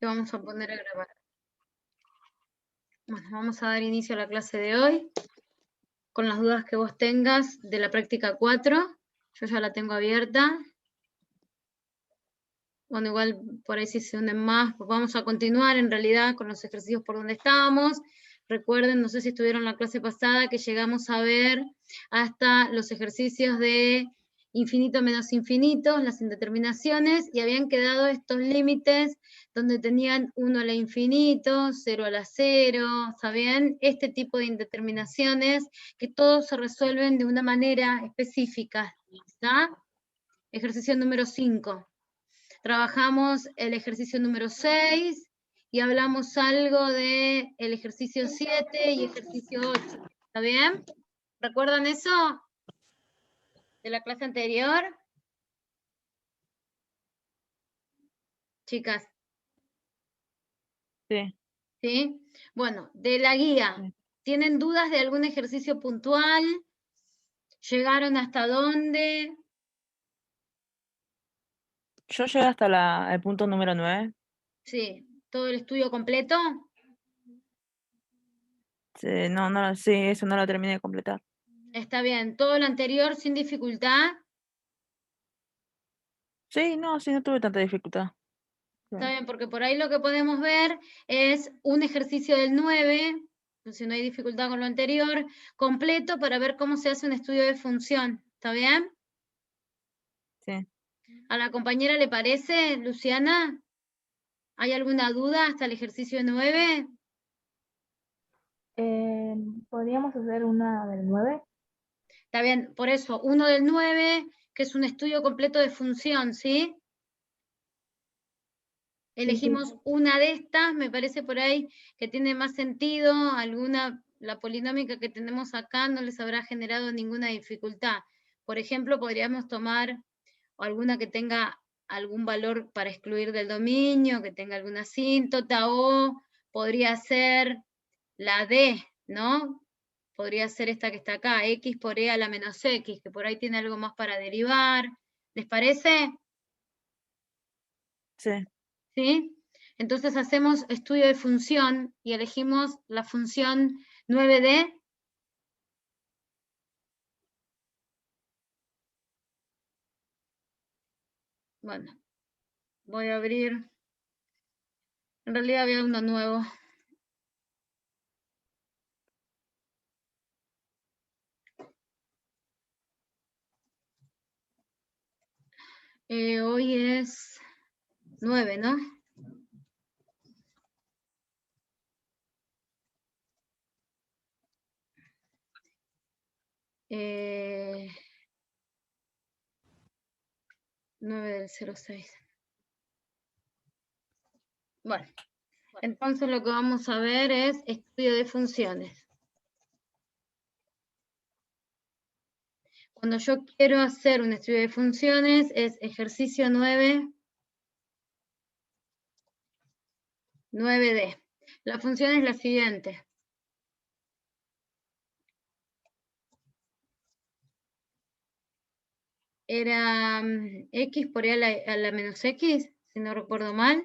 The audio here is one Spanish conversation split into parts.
que vamos a poner a grabar. Bueno, vamos a dar inicio a la clase de hoy, con las dudas que vos tengas de la práctica 4. Yo ya la tengo abierta. Bueno, igual por ahí si se unen más, pues vamos a continuar en realidad con los ejercicios por donde estábamos. Recuerden, no sé si estuvieron en la clase pasada, que llegamos a ver hasta los ejercicios de infinito menos infinito, las indeterminaciones, y habían quedado estos límites donde tenían 1 a la infinito, 0 a la 0, ¿saben? Este tipo de indeterminaciones que todos se resuelven de una manera específica, ¿está? Ejercicio número 5. Trabajamos el ejercicio número 6 y hablamos algo del ejercicio 7 y ejercicio 8. ¿Está bien? ¿Recuerdan eso de la clase anterior? Chicas. Sí. ¿Sí? Bueno, de la guía, Sí. ¿tienen dudas de algún ejercicio puntual? ¿Llegaron hasta dónde? Yo llegué hasta el punto número 9. Sí, ¿todo el estudio completo? Sí, sí, eso no lo terminé de completar. Está bien, ¿todo lo anterior sin dificultad? Sí, no tuve tanta dificultad. Sí. Está bien, porque por ahí lo que podemos ver es un ejercicio del 9, si no hay dificultad con lo anterior, completo para ver cómo se hace un estudio de función. ¿Está bien? Sí. ¿A la compañera le parece, Luciana? ¿Hay alguna duda hasta el ejercicio 9? ¿Podríamos hacer una del 9? Está bien, por eso, uno del 9, que es un estudio completo de función, ¿sí? Elegimos una de estas, me parece por ahí que tiene más sentido, la polinómica que tenemos acá no les habrá generado ninguna dificultad. Por ejemplo, podríamos tomar alguna que tenga algún valor para excluir del dominio, que tenga alguna asíntota, o podría ser la D, ¿no? Podría ser esta que está acá, x por e a la menos x, que por ahí tiene algo más para derivar. ¿Les parece? Sí. ¿Sí? Entonces hacemos estudio de función y elegimos la función 9D. Bueno, voy a abrir. En realidad había uno nuevo. Hoy es 9, ¿no? Eh, 9 del 06. Bueno, entonces lo que vamos a ver es estudio de funciones. Cuando yo quiero hacer un estudio de funciones es ejercicio 9D. La función es la siguiente. Era x por e a la menos x, si no recuerdo mal.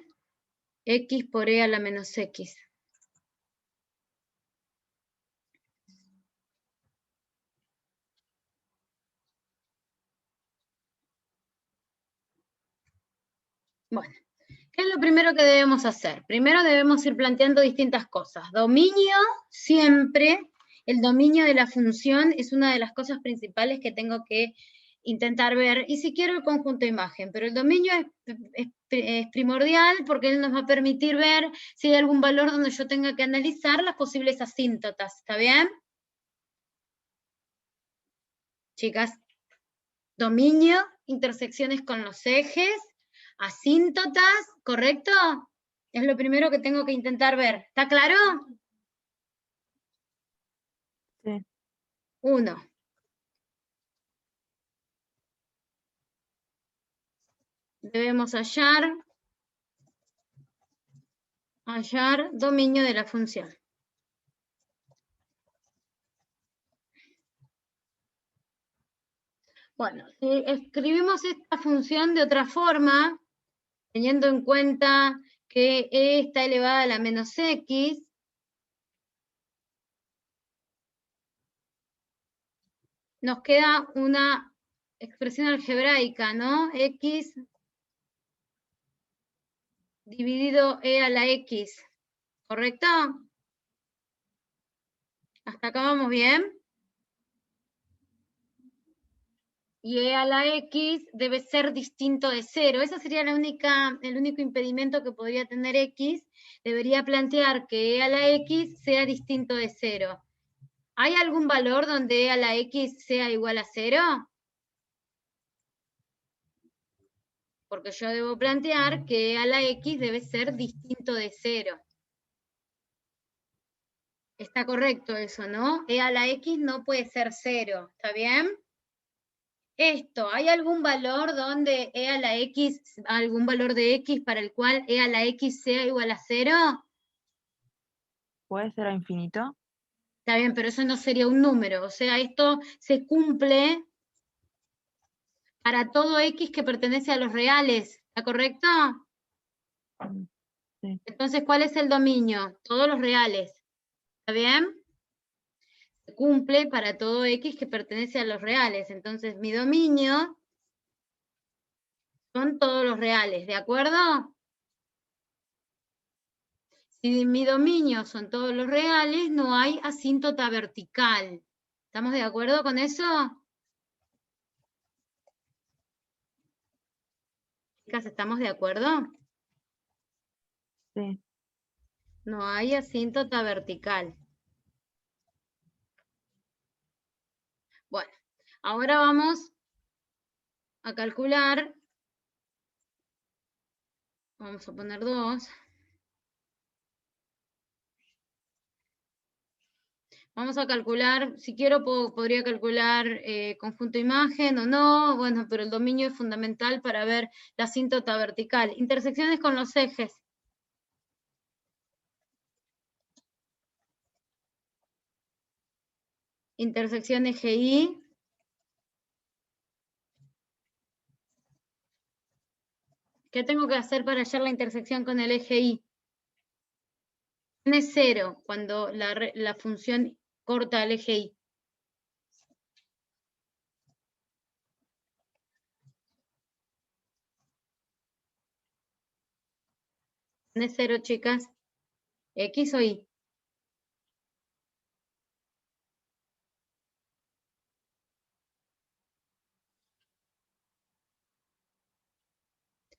X por e a la menos x. Bueno, ¿qué es lo primero que debemos hacer? Primero debemos ir planteando distintas cosas. Dominio, siempre, el dominio de la función es una de las cosas principales que tengo que intentar ver, y si quiero el conjunto de imagen, pero el dominio es primordial porque él nos va a permitir ver si hay algún valor donde yo tenga que analizar las posibles asíntotas, ¿está bien? Chicas, dominio, intersecciones con los ejes, asíntotas, ¿correcto? Es lo primero que tengo que intentar ver. ¿Está claro? Sí. 1. Debemos hallar dominio de la función. Bueno, si escribimos esta función de otra forma, teniendo en cuenta que e está elevada a la menos x, nos queda una expresión algebraica, ¿no? X dividido e a la x, ¿correcto? ¿Hasta acá vamos bien? Y e a la x debe ser distinto de 0. Ese sería el único impedimento que podría tener x. Debería plantear que e a la x sea distinto de 0. ¿Hay algún valor donde e a la x sea igual a 0? Porque yo debo plantear que e a la x debe ser distinto de 0. Está correcto eso, ¿no? E a la x no puede ser 0, ¿está bien? Esto, ¿hay algún valor donde e a la x, algún valor de x para el cual e a la x sea igual a 0? ¿Puede ser a infinito? Está bien, pero eso no sería un número. O sea, esto se cumple para todo x que pertenece a los reales. ¿Está correcto? Sí. Entonces, ¿cuál es el dominio? Todos los reales. ¿Está bien? Se cumple para todo x que pertenece a los reales. Entonces, mi dominio son todos los reales. ¿De acuerdo? Si mi dominio son todos los reales, no hay asíntota vertical. ¿Estamos de acuerdo con eso? Chicas, ¿estamos de acuerdo? Sí. No hay asíntota vertical. Bueno, ahora vamos a calcular. Vamos a poner 2. Vamos a calcular, si quiero podría calcular conjunto imagen o no, bueno, pero el dominio es fundamental para ver la asíntota vertical. Intersecciones con los ejes. Intersección eje Y. ¿Qué tengo que hacer para hallar la intersección con el eje Y? Es 0 cuando la función corta el eje Y. Es 0, chicas. ¿X o Y?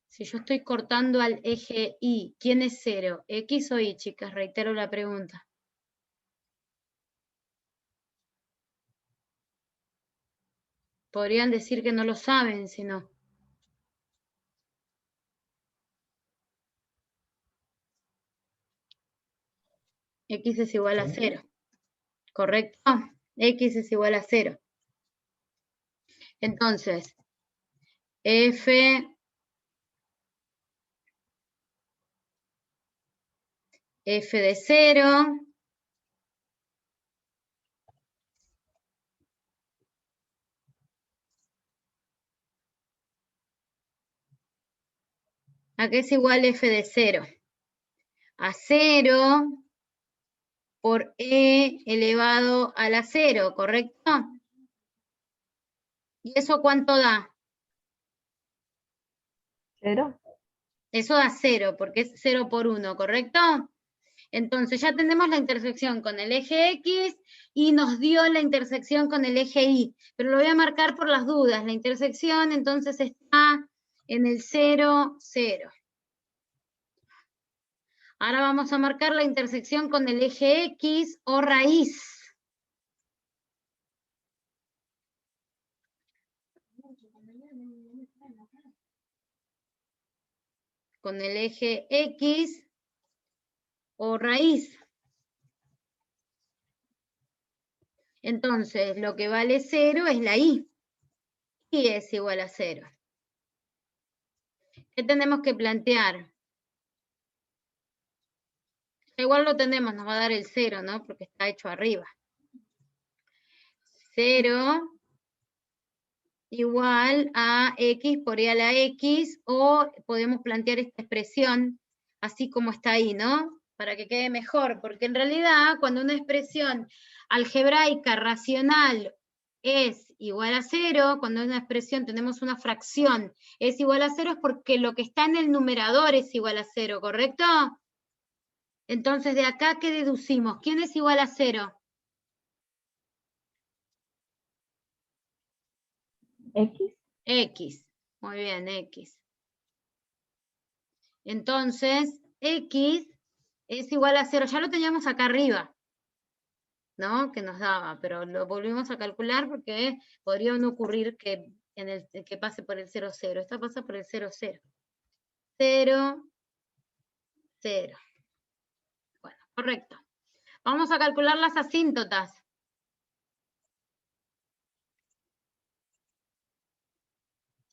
Si yo estoy cortando al eje Y, ¿quién es 0? ¿X o Y, chicas? Reitero la pregunta. Podrían decir que no lo saben, si no. X es igual a 0. ¿Correcto? X es igual a 0. Entonces, F de 0 ¿a qué es igual F de 0? A 0 por E elevado a la 0, ¿correcto? ¿Y eso cuánto da? 0. Eso da 0, porque es 0 por 1, ¿correcto? Entonces ya tenemos la intersección con el eje X y nos dio la intersección con el eje Y, pero lo voy a marcar por las dudas. La intersección entonces está en el 0, 0. Ahora vamos a marcar la intersección con el eje X o raíz. Con el eje X o raíz. Entonces, lo que vale 0 es la Y. Y es igual a 0. ¿Qué tenemos que plantear? Igual lo tenemos, nos va a dar el 0, ¿no? Porque está hecho arriba. 0 igual a X por E a la X, o podemos plantear esta expresión así como está ahí, ¿no? Para que quede mejor, porque en realidad cuando una expresión algebraica racional es igual a 0, cuando una expresión tenemos una fracción es igual a 0, es porque lo que está en el numerador es igual a 0, ¿correcto? Entonces de acá, ¿qué deducimos? ¿Quién es igual a 0? X. X. Muy bien, X. Entonces, X es igual a 0. Ya lo teníamos acá arriba, ¿no? Que nos daba, pero lo volvimos a calcular porque podría no ocurrir que, que pase por el 0, 0. Esta pasa por el 0, 0. 0, 0. Bueno, correcto. Vamos a calcular las asíntotas.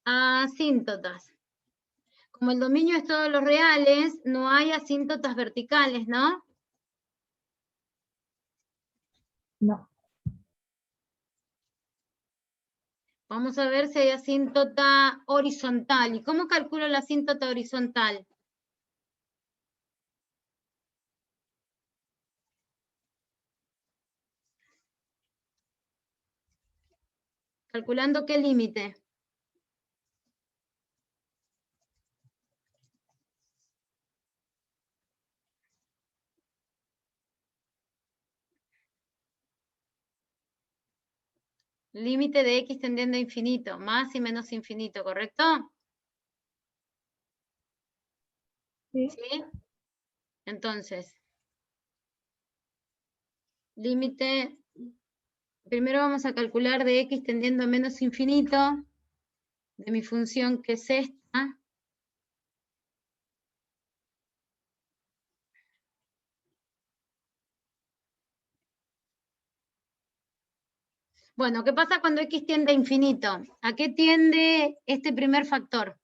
Asíntotas. Como el dominio es todos los reales, no hay asíntotas verticales, ¿no? No. Vamos a ver si hay asíntota horizontal. ¿Y cómo calculo la asíntota horizontal? ¿Calculando qué límite? Límite de x tendiendo a infinito, más y menos infinito, ¿correcto? Sí. ¿Sí? Entonces, límite, primero vamos a calcular de x tendiendo a menos infinito, de mi función que es esta. Bueno, ¿qué pasa cuando x tiende a infinito? ¿A qué tiende este primer factor?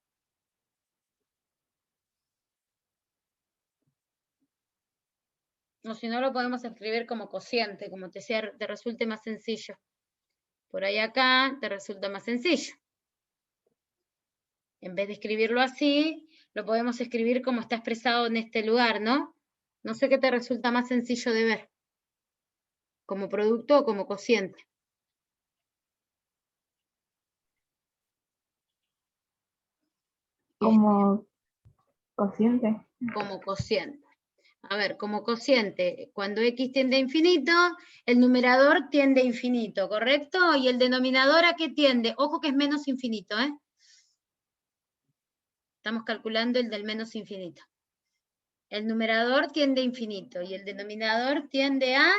O si no, lo podemos escribir como cociente, como te resulte más sencillo. Por ahí acá te resulta más sencillo. En vez de escribirlo así, lo podemos escribir como está expresado en este lugar, ¿no? No sé qué te resulta más sencillo de ver. Como producto o como cociente. Como cociente. Como cociente. A ver, como cociente, cuando x tiende a infinito, el numerador tiende a infinito, ¿correcto? Y el denominador, ¿a qué tiende? Ojo que es menos infinito, ¿eh? Estamos calculando el del menos infinito. El numerador tiende a infinito y el denominador tiende a...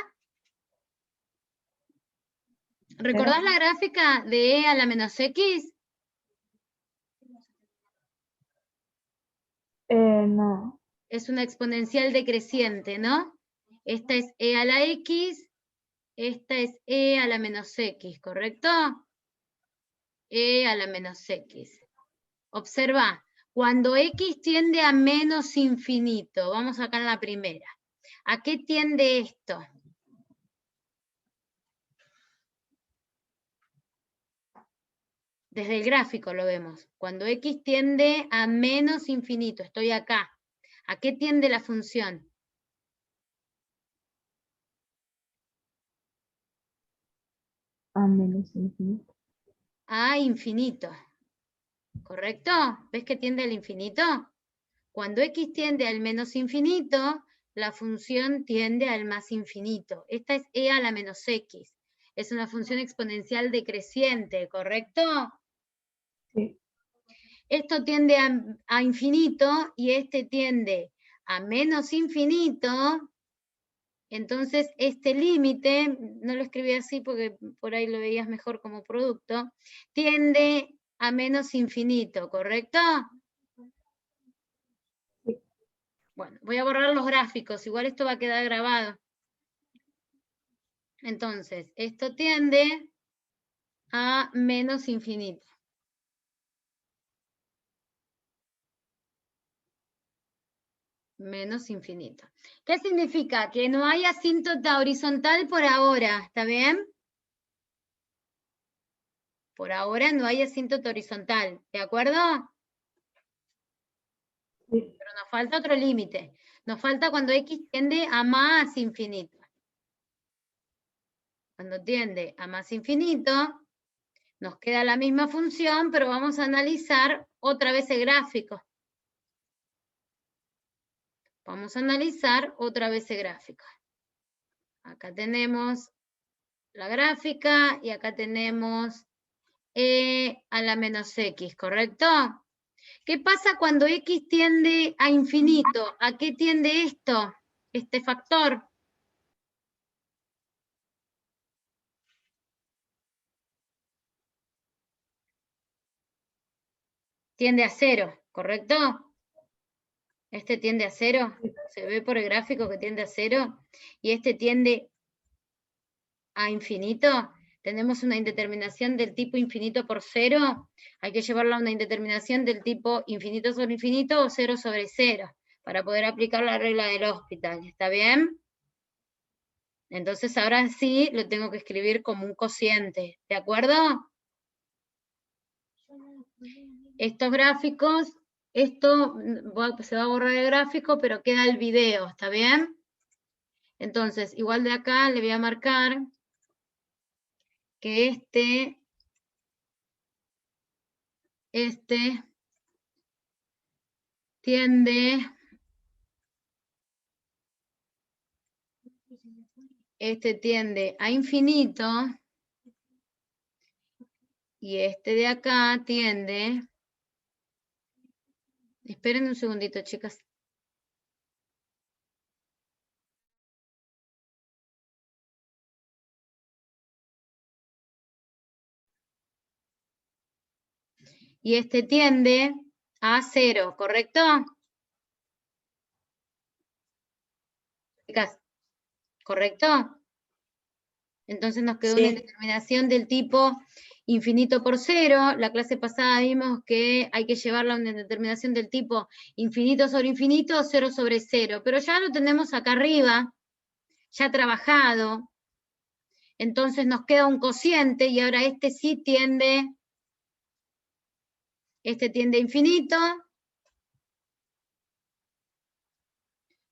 ¿Recordás la gráfica de e a la menos x? No. Es una exponencial decreciente, ¿no? Esta es e a la x, esta es e a la menos x, ¿correcto? E a la menos x. Observa, cuando x tiende a menos infinito, vamos acá en la primera, ¿a qué tiende esto? Desde el gráfico lo vemos. Cuando x tiende a menos infinito, estoy acá. ¿A qué tiende la función? A menos infinito. A infinito. ¿Correcto? ¿Ves que tiende al infinito? Cuando x tiende al menos infinito, la función tiende al más infinito. Esta es e a la menos x. Es una función exponencial decreciente, ¿correcto? Sí. Esto tiende a infinito y este tiende a menos infinito. Entonces, este límite, no lo escribí así porque por ahí lo veías mejor como producto, tiende a menos infinito, ¿correcto? Sí. Bueno, voy a borrar los gráficos, igual esto va a quedar grabado. Entonces, esto tiende a menos infinito. Menos infinito. ¿Qué significa? Que no hay asíntota horizontal por ahora, ¿está bien? Por ahora no hay asíntota horizontal, ¿de acuerdo? Sí. Pero nos falta otro límite. Nos falta cuando x tiende a más infinito. Cuando tiende a más infinito, nos queda la misma función, pero vamos a analizar otra vez el gráfico. Vamos a analizar otra vez el gráfico. Acá tenemos la gráfica y acá tenemos e a la menos x, ¿correcto? ¿Qué pasa cuando x tiende a infinito? ¿A qué tiende esto? Este factor. Tiende a 0, ¿correcto? Este tiende a 0. Se ve por el gráfico que tiende a 0. Y este tiende a infinito. Tenemos una indeterminación del tipo infinito por 0. Hay que llevarla a una indeterminación del tipo infinito sobre infinito o 0 sobre 0 para poder aplicar la regla del hospital. ¿Está bien? Entonces ahora sí lo tengo que escribir como un cociente. ¿De acuerdo? Estos gráficos, esto se va a borrar el gráfico, pero queda el video. ¿Está bien? Entonces, igual de acá le voy a marcar que este tiende a infinito y este de acá tiende, esperen un segundito, chicas. Y este tiende a 0, ¿correcto? Chicas, ¿correcto? Entonces nos quedó una indeterminación del tipo infinito por 0. La clase pasada vimos que hay que llevarla a una indeterminación del tipo infinito sobre infinito o 0 sobre 0. Pero ya lo tenemos acá arriba, ya trabajado. Entonces nos queda un cociente y ahora este sí tiende, a infinito.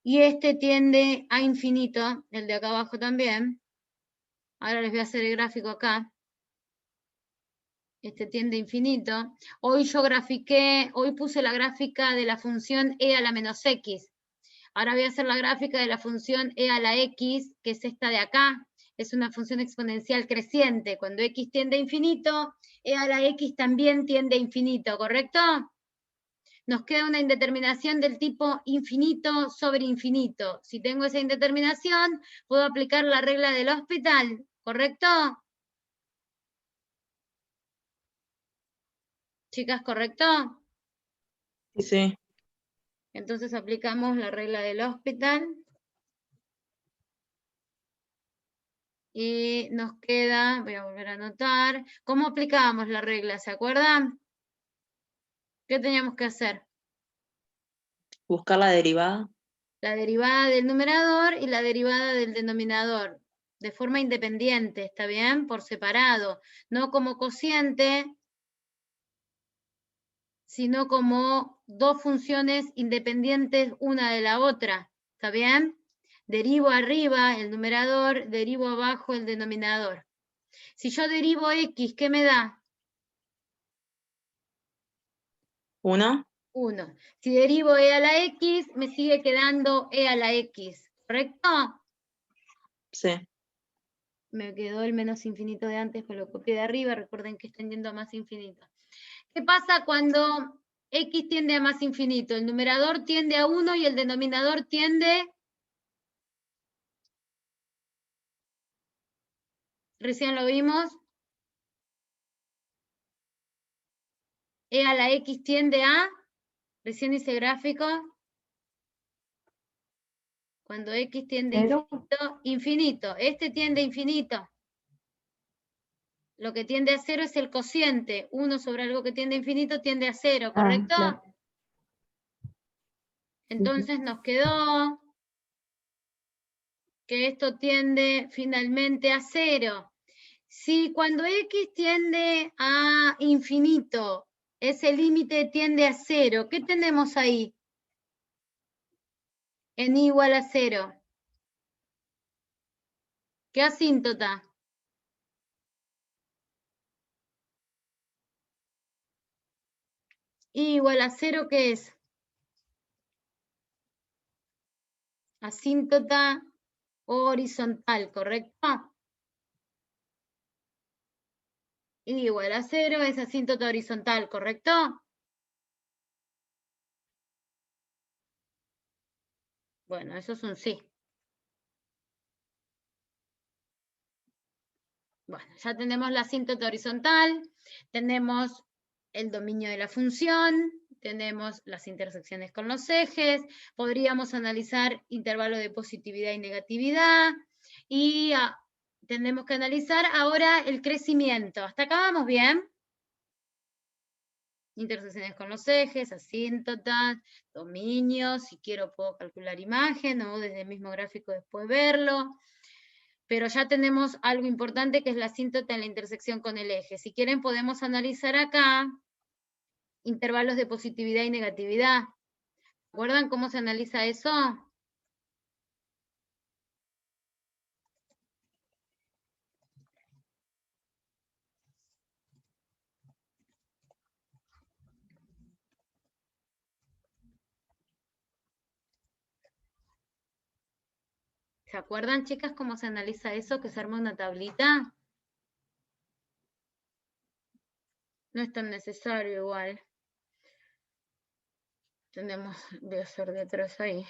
Y este tiende a infinito, el de acá abajo también. Ahora les voy a hacer el gráfico acá. Este tiende a infinito. Hoy puse la gráfica de la función e a la menos x. Ahora voy a hacer la gráfica de la función e a la x, que es esta de acá. Es una función exponencial creciente. Cuando x tiende a infinito, e a la x también tiende a infinito, ¿correcto? Nos queda una indeterminación del tipo infinito sobre infinito. Si tengo esa indeterminación, puedo aplicar la regla del hospital, ¿correcto? Chicas, ¿correcto? Sí. Entonces aplicamos la regla del hospital. Y nos queda, voy a volver a anotar, ¿cómo aplicábamos la regla? ¿Se acuerdan? ¿Qué teníamos que hacer? Buscar la derivada. La derivada del numerador y la derivada del denominador, de forma independiente, ¿está bien? Por separado, no como cociente, sino como dos funciones independientes una de la otra, ¿está bien? Derivo arriba el numerador, derivo abajo el denominador. Si yo derivo x, ¿qué me da? 1. 1. Si derivo e a la x, me sigue quedando e a la x, ¿correcto? Sí. Me quedó el menos infinito de antes, pero lo copié de arriba, recuerden que están yendo a más infinito. ¿Qué pasa cuando x tiende a más infinito? El numerador tiende a 1 y el denominador tiende... Recién lo vimos. E a la x tiende a... Recién hice gráfico. Cuando x tiende a infinito, infinito. Este tiende a infinito. Lo que tiende a 0 es el cociente. 1 sobre algo que tiende a infinito tiende a 0, ¿correcto? Claro. Entonces nos quedó que esto tiende finalmente a 0. Si cuando x tiende a infinito, ese límite tiende a 0, ¿qué tenemos ahí? en I igual a 0. ¿Qué asíntota? I igual a 0, ¿qué es? Asíntota horizontal, ¿correcto? I igual a 0 es asíntota horizontal, ¿correcto? Bueno, eso es un sí. Bueno, ya tenemos la asíntota horizontal, tenemos el dominio de la función, tenemos las intersecciones con los ejes, podríamos analizar intervalos de positividad y negatividad, y tenemos que analizar ahora el crecimiento. ¿Hasta acá vamos bien? Intersecciones con los ejes, asíntotas, dominios, si quiero puedo calcular imagen o desde el mismo gráfico después verlo. Pero ya tenemos algo importante que es la asíntota en la intersección con el eje. Si quieren podemos analizar acá intervalos de positividad y negatividad. ¿Recuerdan cómo se analiza eso? ¿Se acuerdan, chicas, cómo se analiza eso? Que se arma una tablita. No es tan necesario igual. Voy a hacer de atrás ahí.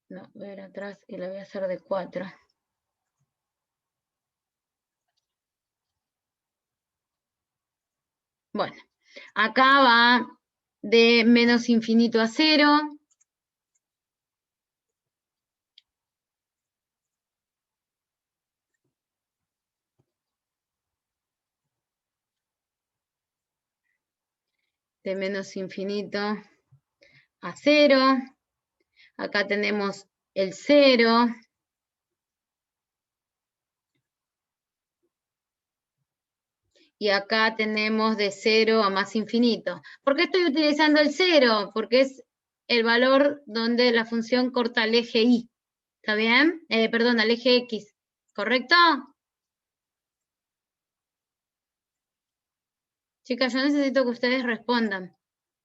No, voy a ir atrás y la voy a hacer de 4. Bueno, acá va de menos infinito a 0. De menos infinito a 0. Acá tenemos el 0. Y acá tenemos de 0 a más infinito. ¿Por qué estoy utilizando el 0? Porque es el valor donde la función corta al eje Y. ¿Está bien? Perdón, al eje X. ¿Correcto? Chicas, yo necesito que ustedes respondan.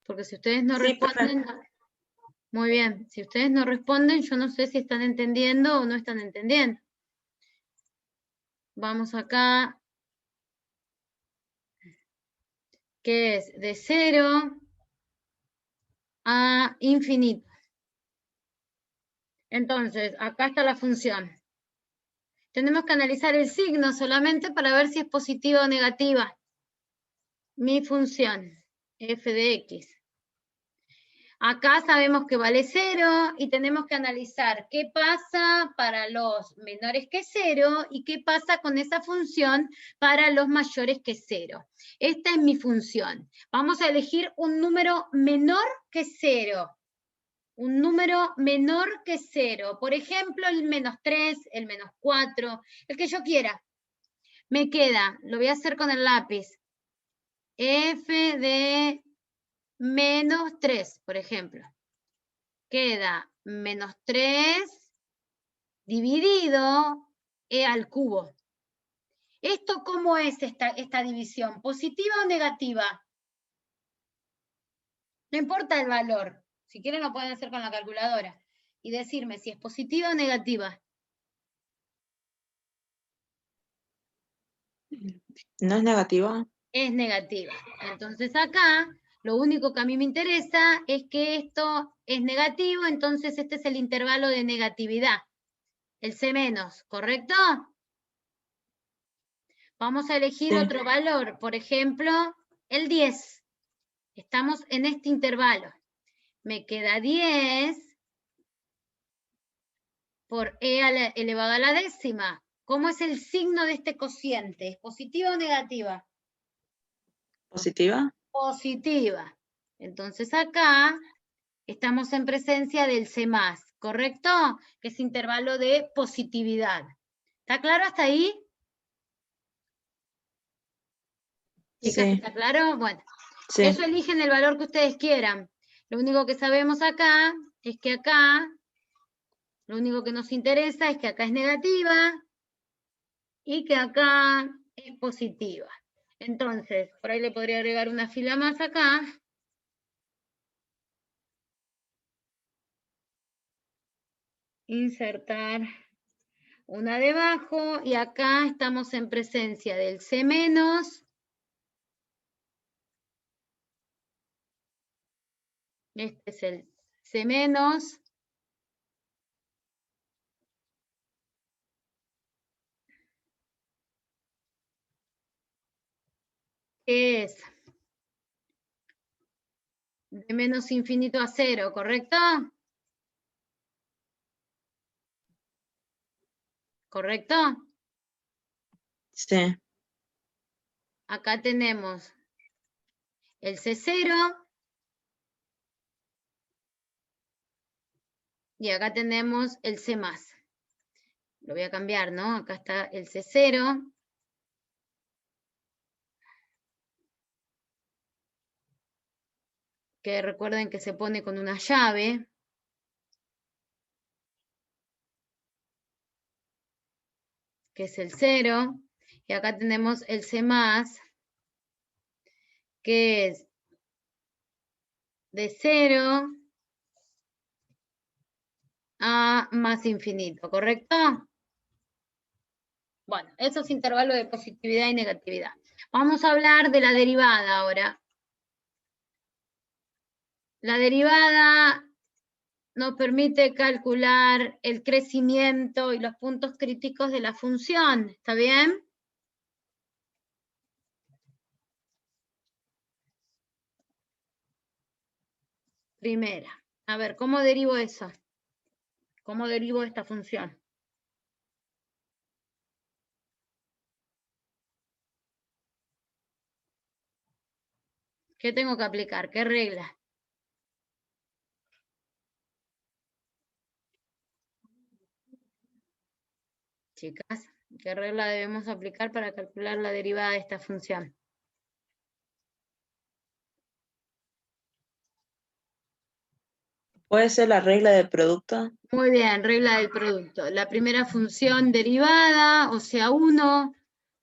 Porque si ustedes no Sí, responden... Muy bien. Si ustedes no responden, yo no sé si están entendiendo o no están entendiendo. Vamos acá. Que es de 0 a infinito. Entonces, acá está la función. Tenemos que analizar el signo solamente para ver si es positiva o negativa. Mi función, f de x. Acá sabemos que vale 0 y tenemos que analizar qué pasa para los menores que 0 y qué pasa con esa función para los mayores que 0. Esta es mi función. Vamos a elegir un número menor que 0. Un número menor que 0. Por ejemplo, el menos 3, el menos 4, el que yo quiera. Me queda, lo voy a hacer con el lápiz, f de menos 3, por ejemplo. Queda menos 3 dividido e al cubo. ¿Esto cómo es esta división? ¿Positiva o negativa? No importa el valor. Si quieren lo pueden hacer con la calculadora. Y decirme si es positiva o negativa. ¿No es negativa? Es negativa. Entonces acá, lo único que a mí me interesa es que esto es negativo, entonces este es el intervalo de negatividad. El C menos, ¿correcto? Vamos a elegir Sí. otro valor, por ejemplo, el 10. Estamos en este intervalo. Me queda 10 por e elevado a la décima. ¿Cómo es el signo de este cociente? ¿Es positiva o negativa? ¿Positiva? Positiva. Entonces acá estamos en presencia del C+, ¿correcto? Que es intervalo de positividad. ¿Está claro hasta ahí? Chicas, Sí. ¿está claro? Bueno, Sí. eso eligen el valor que ustedes quieran. Lo único que sabemos acá es que acá, lo único que nos interesa es que acá es negativa y que acá es positiva. Entonces, por ahí le podría agregar una fila más acá. Insertar una debajo, y acá estamos en presencia del C menos. Este es el C menos. Que es de menos infinito a cero, ¿correcto? ¿Correcto? Sí. Acá tenemos el C0 y acá tenemos el C+. Lo voy a cambiar, ¿no? Acá está el C0. Que recuerden que se pone con una llave. Que es el 0. Y acá tenemos el C+, que es de 0 a más infinito, ¿correcto? Bueno, esos intervalos de positividad y negatividad. Vamos a hablar de la derivada ahora. La derivada nos permite calcular el crecimiento y los puntos críticos de la función, ¿está bien? Primera. A ver, ¿cómo derivo eso? ¿Cómo derivo esta función? ¿Qué tengo que aplicar? ¿Qué regla? Chicas, ¿qué regla debemos aplicar para calcular la derivada de esta función? ¿Puede ser la regla del producto? Muy bien, regla del producto. La primera función derivada, o sea, 1,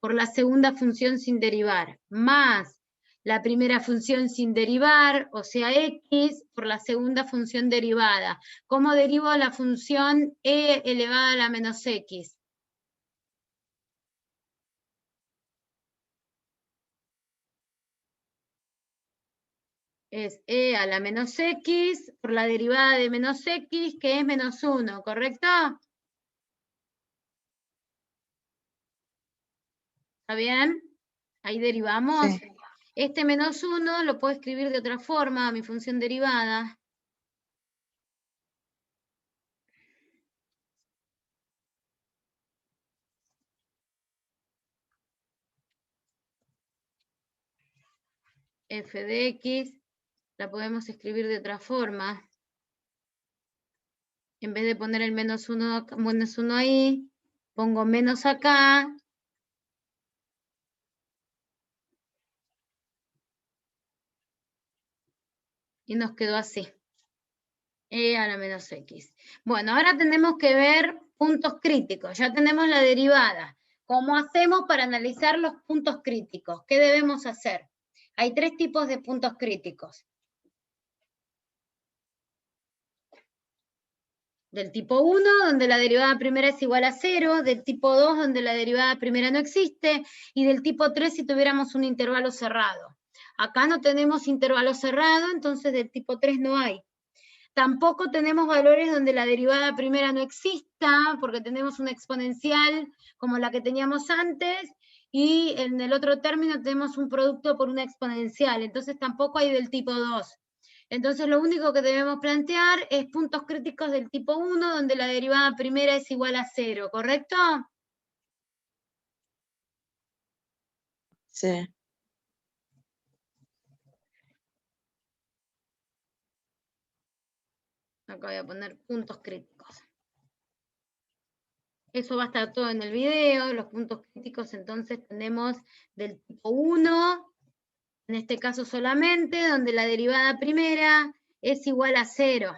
por la segunda función sin derivar, más la primera función sin derivar, o sea, x, por la segunda función derivada. ¿Cómo derivo la función e elevada a la menos x? Es e a la menos x por la derivada de menos x, que es menos 1, ¿correcto? ¿Está bien? Ahí derivamos. Sí. Este menos 1 lo puedo escribir de otra forma, mi función derivada. F de x la podemos escribir de otra forma. En vez de poner el menos 1 ahí, pongo menos acá. Y nos quedó así. E a la menos x. Bueno, ahora tenemos que ver puntos críticos. Ya tenemos la derivada. ¿Cómo hacemos para analizar los puntos críticos? ¿Qué debemos hacer? Hay 3 tipos de puntos críticos. Del tipo 1, donde la derivada primera es igual a 0, del tipo 2, donde la derivada primera no existe, y del tipo 3 si tuviéramos un intervalo cerrado. Acá no tenemos intervalo cerrado, entonces del tipo 3 no hay. Tampoco tenemos valores donde la derivada primera no exista, porque tenemos una exponencial como la que teníamos antes, y en el otro término tenemos un producto por una exponencial, entonces tampoco hay del tipo 2. Entonces lo único que debemos plantear es puntos críticos del tipo 1, donde la derivada primera es igual a 0, ¿correcto? Sí. Acá voy a poner puntos críticos. Eso va a estar todo en el video. Los puntos críticos entonces tenemos del tipo 1, en este caso solamente, donde la derivada primera es igual a 0.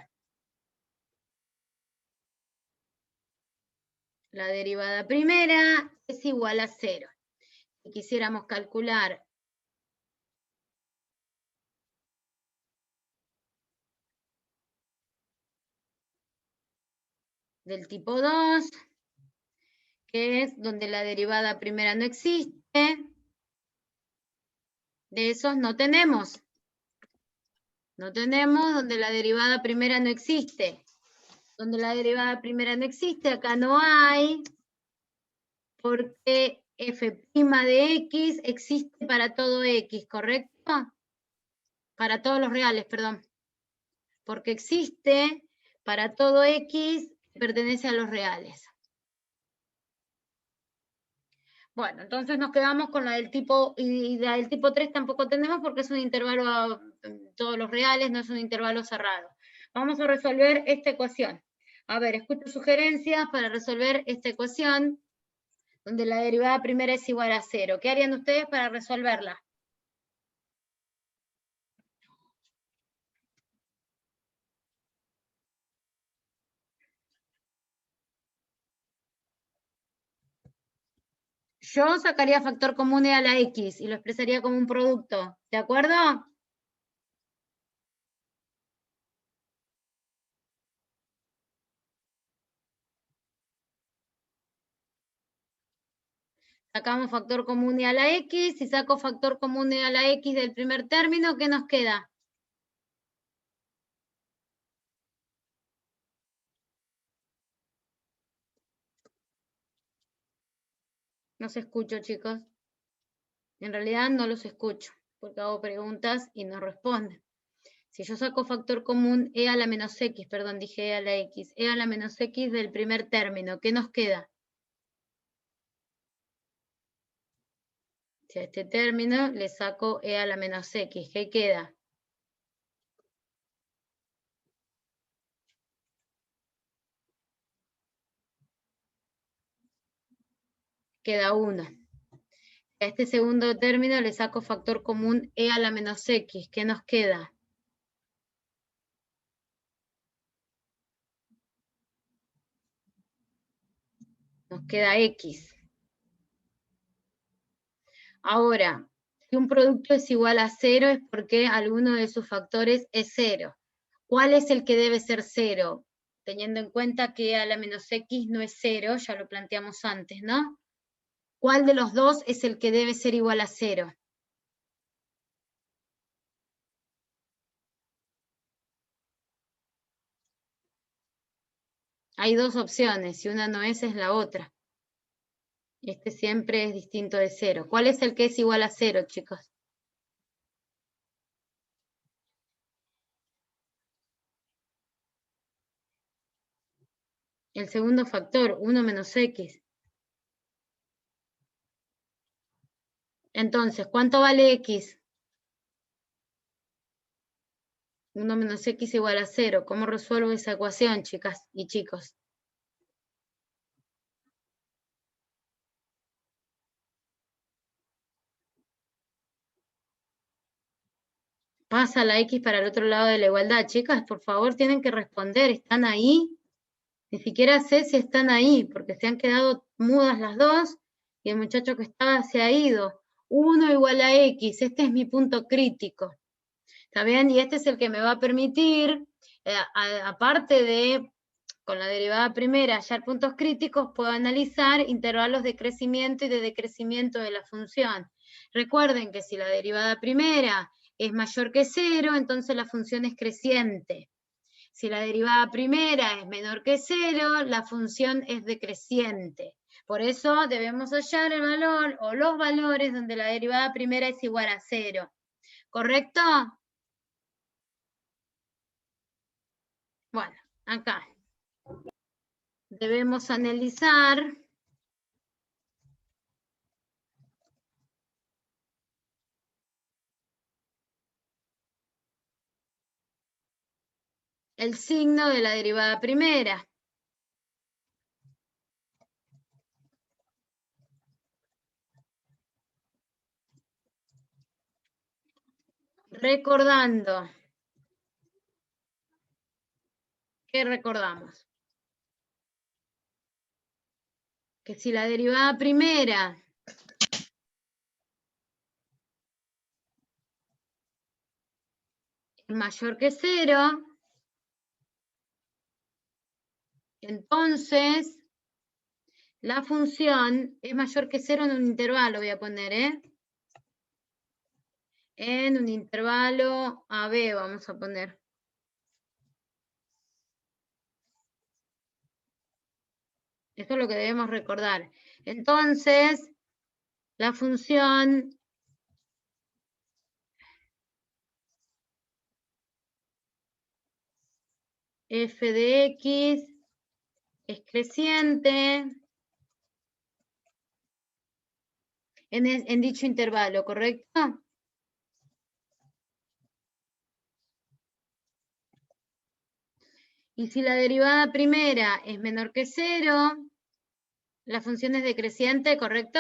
la derivada primera es igual a 0. Si quisiéramos calcular del tipo 2, que es donde la derivada primera no existe, de esos no tenemos. No tenemos donde la derivada primera no existe. Donde la derivada primera no existe, acá no hay, porque f' de x existe para todo x, ¿correcto? Para todos los reales, perdón. Porque existe para todo x que pertenece a los reales. Bueno, entonces nos quedamos con la del tipo, y la del tipo 3 tampoco tenemos porque es un intervalo a todos los reales, no es un intervalo cerrado. Vamos a resolver esta ecuación. A ver, escucho sugerencias para resolver esta ecuación, donde la derivada primera es igual a 0. ¿Qué harían ustedes para resolverla? Yo sacaría factor común e a la x y lo expresaría como un producto. ¿De acuerdo? Sacamos factor común e a la x. Si saco factor común e a la x del primer término, ¿qué nos queda? No se escucho, chicos. En realidad no los escucho, porque hago preguntas y no responden. Si yo saco factor común e a la menos x, perdón, dije e a la x, e a la menos x del primer término, ¿qué nos queda? Si a este término le saco e a la menos x, ¿qué queda? Queda 1. A este segundo término le saco factor común e a la menos x. ¿Qué nos queda? Nos queda x. Ahora, si un producto es igual a 0 es porque alguno de sus factores es 0. ¿Cuál es el que debe ser 0? Teniendo en cuenta que a la menos x no es 0, ya lo planteamos antes, ¿no? ¿Cuál de los dos es el que debe ser igual a 0? Hay dos opciones, si una no es la otra. Este siempre es distinto de 0. ¿Cuál es el que es igual a 0, chicos? El segundo factor, 1 menos x. Entonces, ¿cuánto vale x? 1 menos x igual a 0. ¿Cómo resuelvo esa ecuación, chicas y chicos? Pasa la x para el otro lado de la igualdad. Chicas, por favor, tienen que responder. ¿Están ahí? Ni siquiera sé si están ahí, porque se han quedado mudas las dos y el muchacho que estaba se ha ido. 1 igual a x. Este es mi punto crítico. ¿Está bien? Y este es el que me va a permitir, aparte de, con la derivada primera, hallar puntos críticos, puedo analizar intervalos de crecimiento y de decrecimiento de la función. Recuerden que si la derivada primera es mayor que 0, entonces la función es creciente. Si la derivada primera es menor que 0, la función es decreciente. Por eso debemos hallar el valor o los valores donde la derivada primera es igual a 0. ¿Correcto? Bueno, acá debemos analizar el signo de la derivada primera. Recordando. ¿Qué recordamos? que si la derivada primera es mayor que 0, entonces la función es mayor que 0 en un intervalo, voy a poner, en un intervalo AB vamos a poner. Esto es lo que debemos recordar. Entonces, la función f de x es creciente en dicho intervalo, ¿correcto? Y si la derivada primera es menor que 0, la función es decreciente, ¿correcto?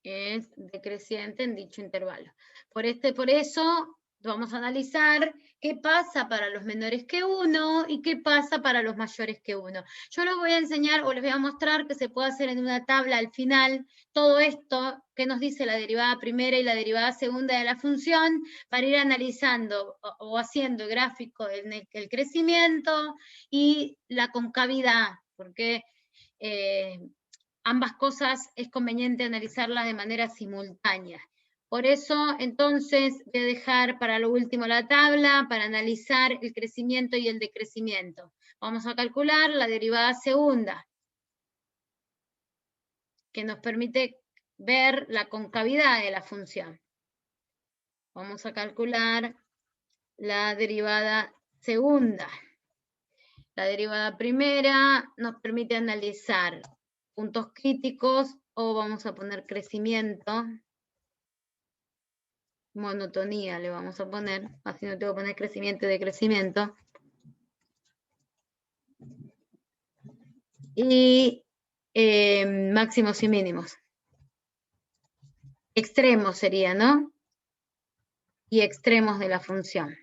Es decreciente en dicho intervalo. Por eso vamos a analizar qué pasa para los menores que 1 y qué pasa para los mayores que 1. Yo les voy a enseñar o les voy a mostrar que se puede hacer en una tabla al final todo esto que nos dice la derivada primera y la derivada segunda de la función para ir analizando o haciendo gráfico en el crecimiento y la concavidad, porque ambas cosas es conveniente analizarlas de manera simultánea. Por eso, entonces, voy a dejar para lo último la tabla para analizar el crecimiento y el decrecimiento. Vamos a calcular la derivada segunda, que nos permite ver la concavidad de la función. Vamos a calcular la derivada segunda. La derivada primera nos permite analizar puntos críticos, o vamos a poner crecimiento, monotonía le vamos a poner, así no tengo que poner crecimiento y decrecimiento. Y máximos y mínimos. Extremos sería, ¿no? Y extremos de la función.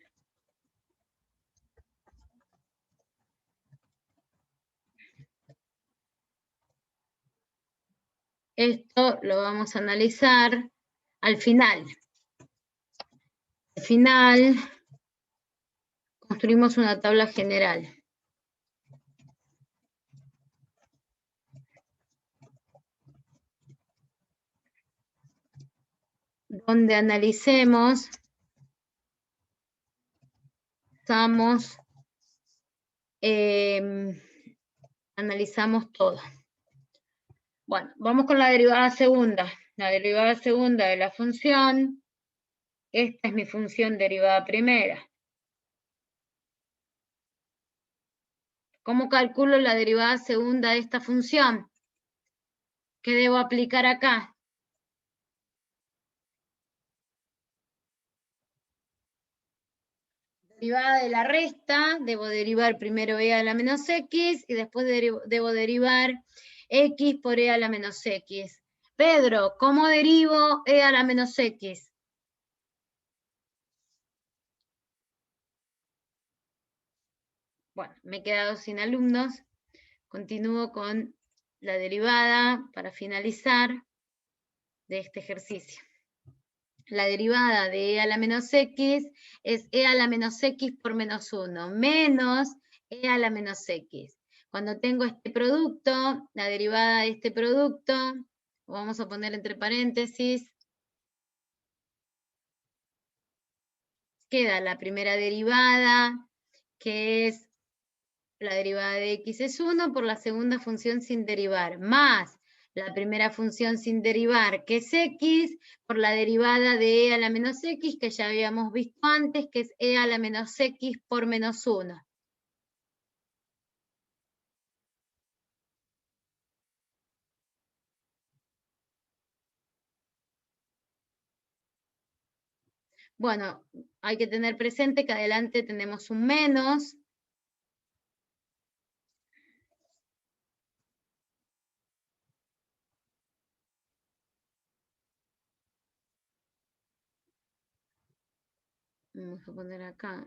Esto lo vamos a analizar al final. Al final construimos una tabla general. Donde analicemos, analizamos todo. Bueno, vamos con la derivada segunda. La derivada segunda de la función, esta es mi función derivada primera. ¿Cómo calculo la derivada segunda de esta función? ¿Qué debo aplicar acá? Derivada de la resta, debo derivar primero e a la menos x y después debo derivar x por e a la menos x. Pedro, ¿cómo derivo e a la menos x? Bueno, me he quedado sin alumnos. Continúo con la derivada para finalizar de este ejercicio. La derivada de e a la menos x es e a la menos x por menos 1, menos e a la menos x. Cuando tengo este producto, la derivada de este producto, vamos a poner entre paréntesis, queda la primera derivada, que es la derivada de x es 1 por la segunda función sin derivar, más la primera función sin derivar, que es x, por la derivada de e a la menos x, que ya habíamos visto antes, que es e a la menos x por menos 1. Bueno, hay que tener presente que adelante tenemos un menos. Vamos a poner acá.